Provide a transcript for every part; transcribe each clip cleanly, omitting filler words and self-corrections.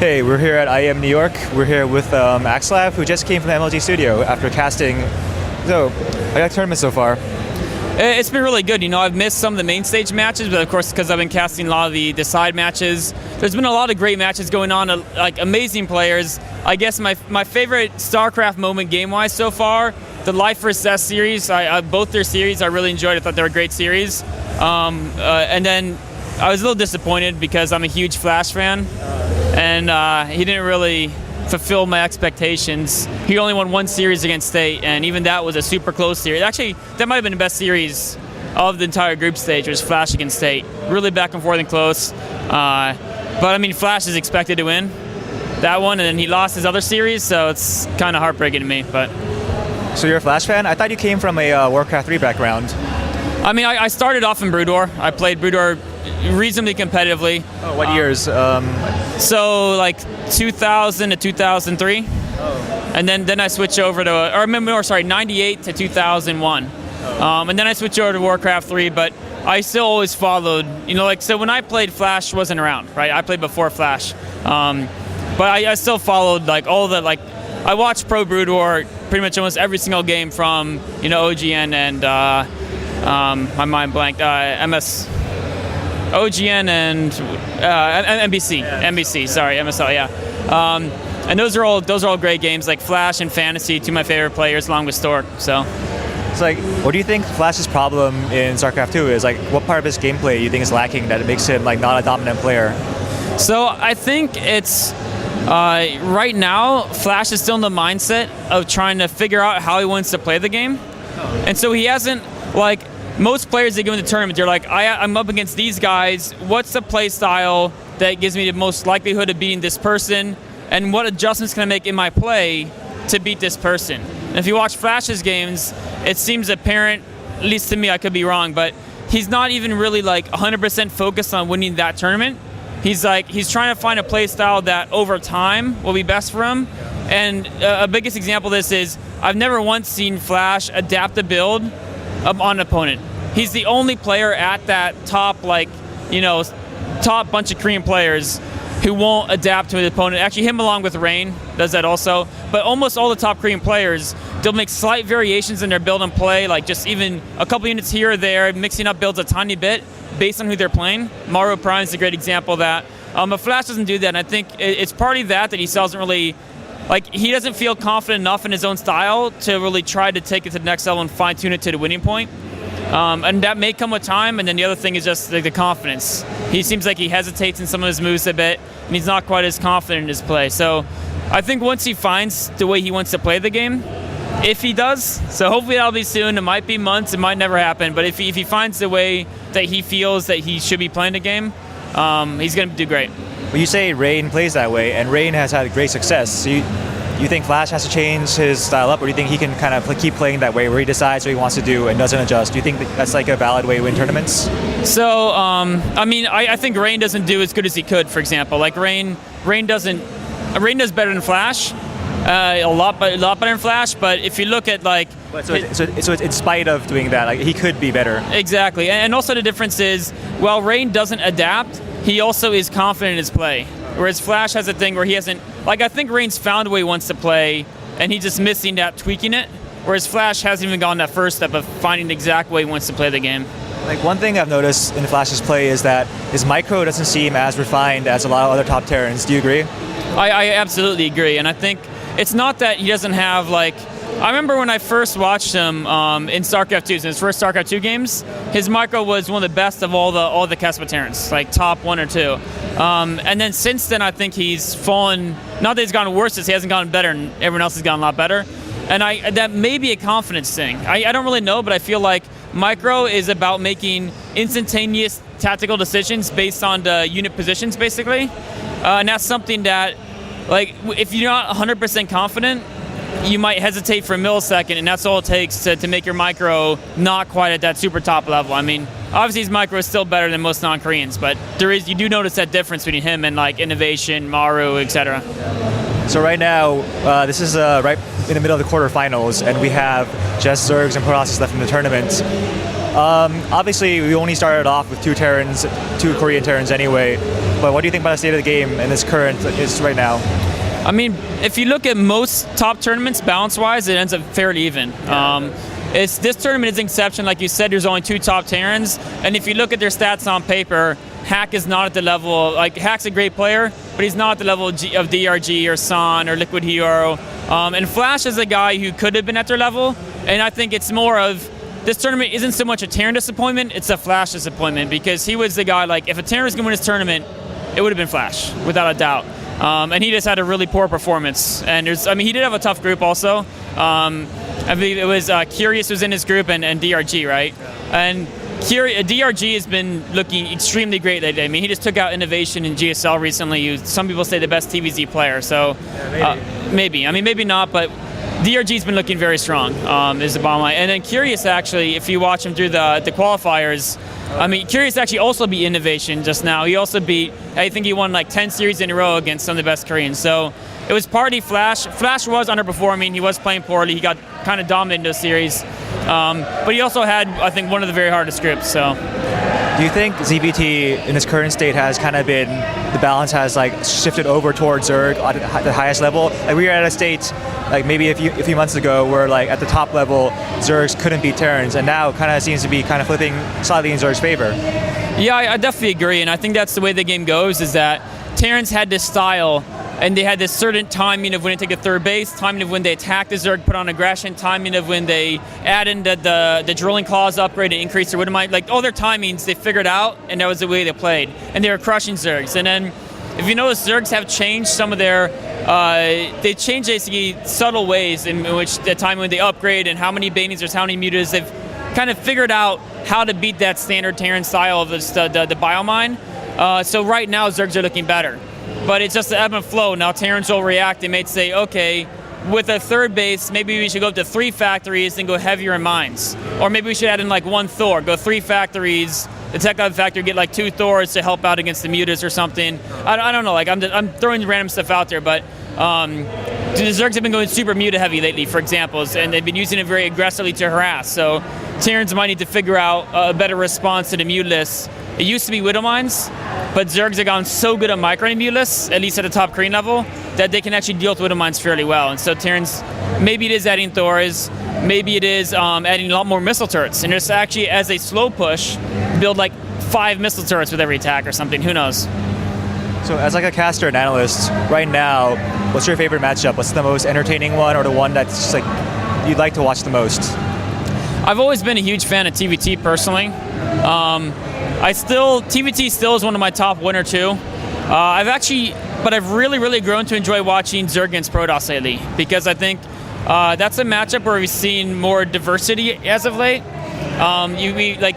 Hey, we're here at IEM New York. We're here with iS.Axslav, who just came from the MLG studio after casting. So, how got the tournament so far? It's been really good. You know, I've missed some of the main stage matches, but of course, because I've been casting a lot of the side matches. There's been a lot of great matches going on, like amazing players. I guess my favorite StarCraft moment game-wise so far, the Life vs. S series, both their series I really enjoyed. I thought they were a great series. And then I was a little disappointed because I'm a huge Flash fan, and he didn't really fulfill my expectations. He only won one series against State, and even that was a super close series. Actually, that might have been the best series of the entire group stage, was Flash against State. Really back and forth and close. But I mean, Flash is expected to win that one, and then he lost his other series, so it's kind of heartbreaking to me. But so you're a Flash fan? I thought you came from a Warcraft 3 background. I mean, I started off in Brood War. I played Brood War reasonably competitively. Oh, what years? So like 2000 to 2003. Oh. And then I switched over to, 98 to 2001. Oh. And then I switched over to Warcraft 3, but I still always followed, you know, like, so when I played, Flash wasn't around, right? I played before Flash. But I still followed, like, all the, like, I watched Pro Brood War pretty much almost every single game from, you know, OGN and, my mind blanked, OGN and NBC. Yeah, NBC, sorry, MSL, yeah. And those are all great games, like Flash and Fantasy, two of my favorite players, along with Stork. So it's like, what do you think Flash's problem in StarCraft 2 is? Like, what part of his gameplay do you think is lacking that it makes him like not a dominant player? So I think it's right now Flash is still in the mindset of trying to figure out how he wants to play the game, and so he hasn't, like, most players that go into the tournament, they're like, I'm up against these guys. What's the play style that gives me the most likelihood of beating this person? And what adjustments can I make in my play to beat this person? And if you watch Flash's games, it seems apparent, at least to me, I could be wrong, but he's not even really like 100% focused on winning that tournament. He's trying to find a play style that over time will be best for him. And a biggest example of this is I've never once seen Flash adapt a build on an opponent. He's the only player at that top, like, you know, top bunch of Korean players who won't adapt to his opponent. Actually, him along with Rain does that also. But almost all the top Korean players, they'll make slight variations in their build and play, like just even a couple units here or there, mixing up builds a tiny bit based on who they're playing. Mario Prime is a great example of that. But Flash doesn't do that, and I think it's partly that he doesn't really, like, he doesn't feel confident enough in his own style to really try to take it to the next level and fine-tune it to the winning point. And that may come with time, and then the other thing is just like the confidence. He seems like he hesitates in some of his moves a bit, and he's not quite as confident in his play. So I think once he finds the way he wants to play the game, if he does, so hopefully that'll be soon, it might be months, it might never happen, but if he finds the way that he feels that he should be playing the game, he's going to do great. Well, you say Rain plays that way, and Rain has had great success. So you think Flash has to change his style up, or do you think he can kind of keep playing that way where he decides what he wants to do and doesn't adjust? Do you think that's like a valid way to win tournaments? So, I mean, I think Rain doesn't do as good as he could, for example. Like, Rain does better than Flash, a lot better than Flash, but if you look at, like... So in spite of doing that, like, he could be better. Exactly, and also the difference is, while Rain doesn't adapt, he also is confident in his play. Whereas Flash has a thing where he hasn't, like, I think Rain's found a way he wants to play, and he's just missing that, tweaking it. Whereas Flash hasn't even gone that first step of finding the exact way he wants to play the game. Like, one thing I've noticed in Flash's play is that his micro doesn't seem as refined as a lot of other top Terrans. Do you agree? I absolutely agree, and I think it's not that he doesn't have, like, I remember when I first watched him in StarCraft 2, in his first StarCraft 2 games, his micro was one of the best of all the Caspa Terrans, like top 1 or 2. And then since then, I think he's fallen, not that he's gotten worse, he hasn't gotten better, and everyone else has gotten a lot better. And that may be a confidence thing. I don't really know, but I feel like micro is about making instantaneous tactical decisions based on the unit positions, basically. And that's something that, like, if you're not 100% confident, you might hesitate for a millisecond, and that's all it takes to make your micro not quite at that super top level. I mean, obviously his micro is still better than most non-Koreans, but you do notice that difference between him and, like, Innovation, Maru, etc. So right now, this is right in the middle of the quarterfinals, and we have just Zergs and Protoss left in the tournament. Obviously, we only started off with two Korean Terrans anyway. But what do you think about the state of the game in this current is right now? I mean, if you look at most top tournaments, balance-wise, it ends up fairly even. This tournament is an exception. Like you said, there's only two top Terrans. And if you look at their stats on paper, Hack is not at the level, like Hack's a great player, but he's not at the level of DRG or San or Liquid Hero. And Flash is a guy who could have been at their level. And I think it's more of, this tournament isn't so much a Terran disappointment, it's a Flash disappointment, because he was the guy, like, if a Terran was going to win this tournament, it would have been Flash, without a doubt. And he just had a really poor performance. And he did have a tough group also. I believe it was Curious was in his group and DRG, right? And DRG has been looking extremely great lately. I mean, he just took out Innovation in GSL recently. Some people say the best TVZ player, so maybe. I mean, maybe not, but DRG's been looking very strong, is the bottom line. And then Curious, actually, if you watch him through the qualifiers, I mean, Curious actually also beat Innovation just now. He also beat, I think he won like 10 series in a row against some of the best Koreans. So it was partly Flash. Flash was underperforming. He was playing poorly. He got kind of dominated in those series. But he also had, I think, one of the very hardest groups. So, do you think ZVT in its current state has kind of been, the balance has like shifted over towards Zerg at the highest level? Like we were at a state like maybe a few months ago where like at the top level Zergs couldn't beat Terrans, and now kind of seems to be kind of flipping slightly in Zerg's favor. Yeah, I definitely agree, and I think that's the way the game goes, is that Terrans had this style, and they had this certain timing of when they take a third base, timing of when they attack the Zerg, put on aggression, timing of when they add in the drilling claws upgrade and increase their Widowmine. Like all their timings, they figured out, and that was the way they played. And they were crushing Zergs. And then, if you notice, Zergs have changed some of their, they changed basically subtle ways in which the time when they upgrade and how many banings there's how many mutas. They've kind of figured out how to beat that standard Terran style of the biomine. So right now, Zergs are looking better. But it's just the ebb and flow. Now Terrans will react. They may say, okay, with a third base, maybe we should go up to 3 factories and go heavier in mines. Or maybe we should add in like 1 Thor, go 3 factories, the tech out factory, get like 2 Thors to help out against the mutas or something. I don't know, like I'm throwing random stuff out there, but the Zergs have been going super muta heavy lately, for example, and they've been using it very aggressively to harass. So Terrans might need to figure out a better response to the mutas. It used to be Widow Mines, but Zergs have gone so good at microing mutas, at least at the top Korean level, that they can actually deal with Widow Mines fairly well. And so Terrans, maybe it is adding Thors, maybe it is adding a lot more missile turrets. And just actually, as a slow push, build like 5 missile turrets with every attack or something, who knows? So as like a caster and analyst, right now, what's your favorite matchup? What's the most entertaining one, or the one that's just like you'd like to watch the most? I've always been a huge fan of TVT personally. TVT still is one of my top 1 or 2. I've really grown to enjoy watching Zerg against Protoss lately, because I think that's a matchup where we've seen more diversity as of late.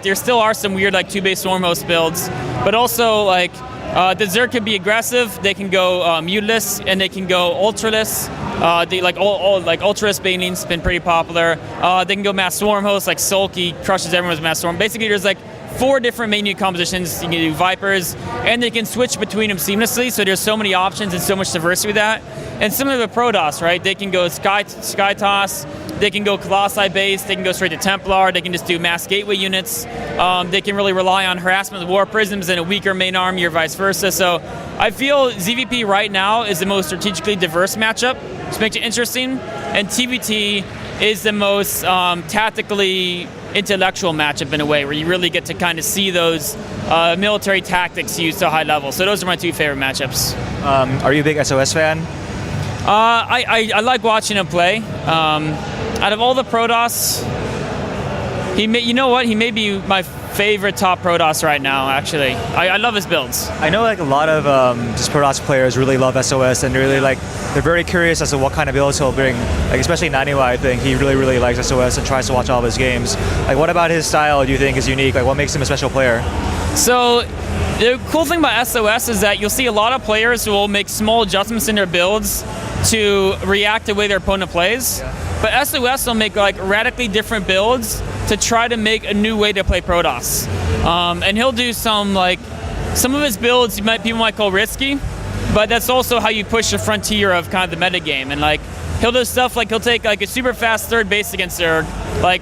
There still are some weird like 2-base Stormhost builds, but also like the Zerg can be aggressive. They can go muteless and they can go ultraless. Ultraless baning's been pretty popular. They can go mass Swarmhost, like Sulky crushes everyone with mass Swarm. Basically, there's like 4 different menu compositions. You can do Vipers, and they can switch between them seamlessly, so there's so many options and so much diversity with that. And similar to Protoss, right? They can go Sky Toss, they can go Colossi base, they can go straight to Templar, they can just do mass gateway units. They can really rely on harassment with War Prisms and a weaker main army or vice versa. So I feel ZVP right now is the most strategically diverse matchup, which makes it interesting. And TVT is the most tactically intellectual matchup in a way, where you really get to kind of see those military tactics used to a high level. So those are my 2 favorite matchups. Are you a big SOS fan? I like watching him play. Out of all the Protoss, he may be my favorite top Protoss right now, actually. I love his builds. I know like a lot of just Protoss players really love SOS, and really they're very curious as to what kind of builds he'll bring. Like especially Naniwa, I think he really likes SOS and tries to watch all of his games. Like what about his style do you think is unique? Like what makes him a special player? So the cool thing about SOS is that you'll see a lot of players who will make small adjustments in their builds to react to the way their opponent plays. Yeah. But SOS will make like radically different builds to try to make a new way to play Protoss. And he'll do some of his builds people might call risky, but that's also how you push the frontier of kind of the metagame. And like he'll do stuff like he'll take like a super fast third base against Zerg, like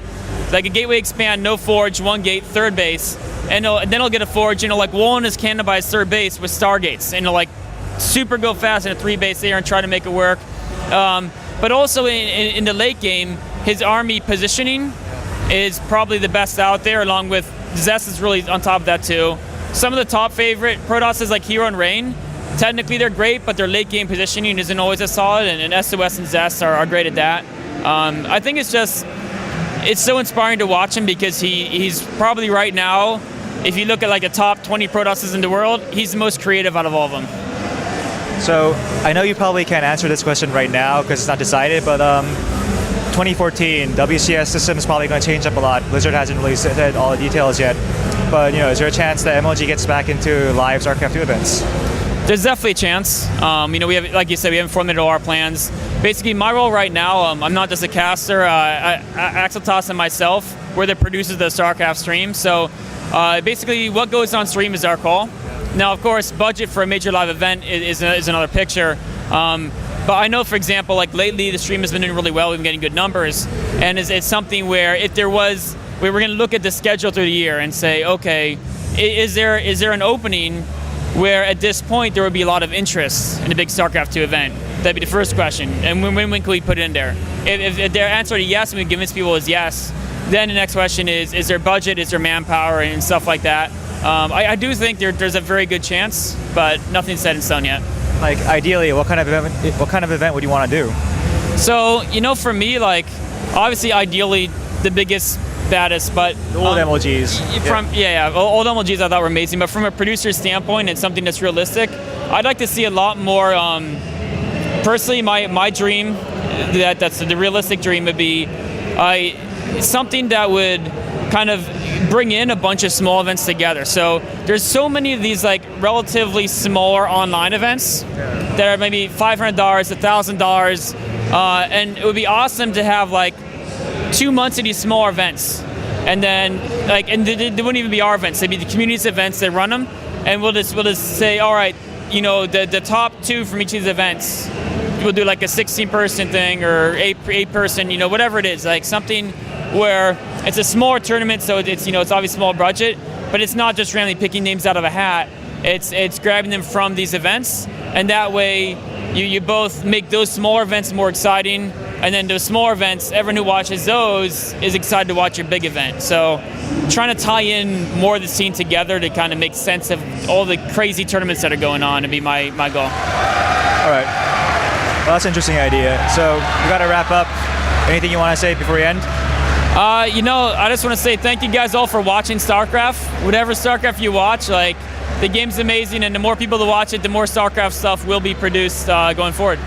like a gateway expand, no forge, 1 gate, third base, and then he'll get a forge, and he'll like wall in his cannon by his third base with stargates, and he'll like super go fast in a 3 base there and try to make it work. But also in the late game, his army positioning is probably the best out there, along with Zest is really on top of that too. Some of the top favorite Protosses like Hero and Rain, technically they're great, but their late game positioning isn't always as solid, and SOS and Zest are great at that. I think it's so inspiring to watch him because he's probably right now, if you look at like the top 20 Protosses in the world, he's the most creative out of all of them. So I know you probably can't answer this question right now because it's not decided, but 2014 WCS system is probably going to change up a lot. Blizzard hasn't really said all the details yet, but is there a chance that MLG gets back into live StarCraft 2 events? There's definitely a chance. We have, like you said, we haven't formulated all our plans. Basically, my role right now, I'm not just a caster. Axeltoss and myself, we're the producers of the StarCraft stream. So basically, what goes on stream is our call. Now, of course, budget for a major live event is another picture. But I know, for example, like lately, the stream has been doing really well. We've been getting good numbers, and it's something where if we were going to look at the schedule through the year and say, okay, is there an opening where at this point there would be a lot of interest in a big StarCraft 2 event? That'd be the first question. And when can we put it in there? If their answer to yes, and we convince people is yes, then the next question is there budget, is there manpower, and stuff like that. I do think there's a very good chance, but nothing's set in stone yet. Like ideally, what kind of event would you want to do? So for me, like obviously, ideally, the biggest, baddest, but old MLGs. Old MLGs I thought were amazing, but from a producer standpoint, it's something that's realistic. I'd like to see a lot more. Personally, my dream, that's the realistic dream, would be something that would kind of bring in a bunch of small events together. So there's so many of these like relatively smaller online events that are maybe $500, $1,000, and it would be awesome to have like 2 months of these smaller events, and then they wouldn't even be our events; they'd be the community's events. They run them, and we'll just say, all right, the top 2 from each of these events, we'll do like a 16-person thing or 8-person, whatever it is, like something where it's a smaller tournament, so it's it's obviously small budget, but it's not just randomly picking names out of a hat. It's grabbing them from these events, and that way you both make those smaller events more exciting, and then those smaller events, everyone who watches those is excited to watch your big event. So trying to tie in more of the scene together to kind of make sense of all the crazy tournaments that are going on would be my goal. All right. Well, that's an interesting idea. So we got to wrap up. Anything you want to say before we end? I just want to say thank you guys all for watching StarCraft. Whatever StarCraft you watch, like the game's amazing, and the more people to watch it, the more StarCraft stuff will be produced going forward.